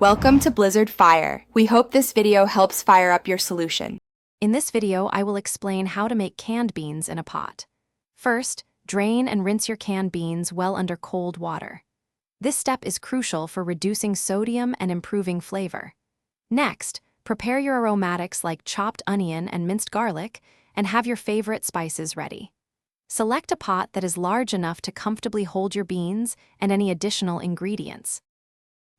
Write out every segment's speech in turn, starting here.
Welcome to Blizzard Fire. We hope this video helps fire up your solution. In this video, I will explain how to make canned beans in a pot. First, drain and rinse your canned beans well under cold water. This step is crucial for reducing sodium and improving flavor. Next, prepare your aromatics like chopped onion and minced garlic, and have your favorite spices ready. Select a pot that is large enough to comfortably hold your beans and any additional ingredients.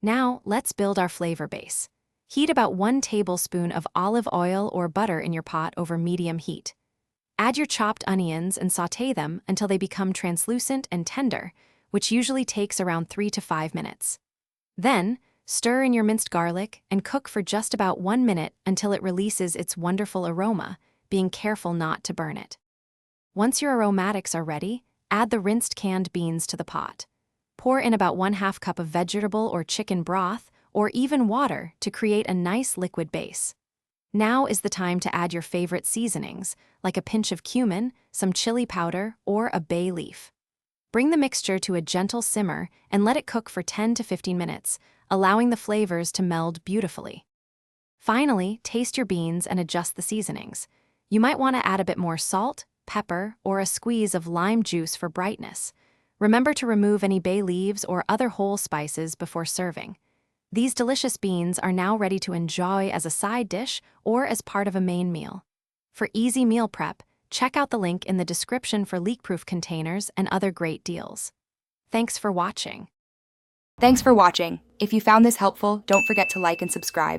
Now, let's build our flavor base. Heat about 1 tablespoon of olive oil or butter in your pot over medium heat. Add your chopped onions and sauté them until they become translucent and tender, which usually takes around 3 to 5 minutes. Then, stir in your minced garlic and cook for just about 1 minute until it releases its wonderful aroma, being careful not to burn it. Once your aromatics are ready, add the rinsed canned beans to the pot. Pour in about 1/2 cup of vegetable or chicken broth, or even water to create a nice liquid base. Now is the time to add your favorite seasonings, like a pinch of cumin, some chili powder, or a bay leaf. Bring the mixture to a gentle simmer and let it cook for 10 to 15 minutes, allowing the flavors to meld beautifully. Finally, taste your beans and adjust the seasonings. You might want to add a bit more salt, pepper, or a squeeze of lime juice for brightness. Remember to remove any bay leaves or other whole spices before serving. These delicious beans are now ready to enjoy as a side dish or as part of a main meal. For easy meal prep, check out the link in the description for leak-proof containers and other great deals. Thanks for watching. Thanks for watching. If you found this helpful, don't forget to like and subscribe.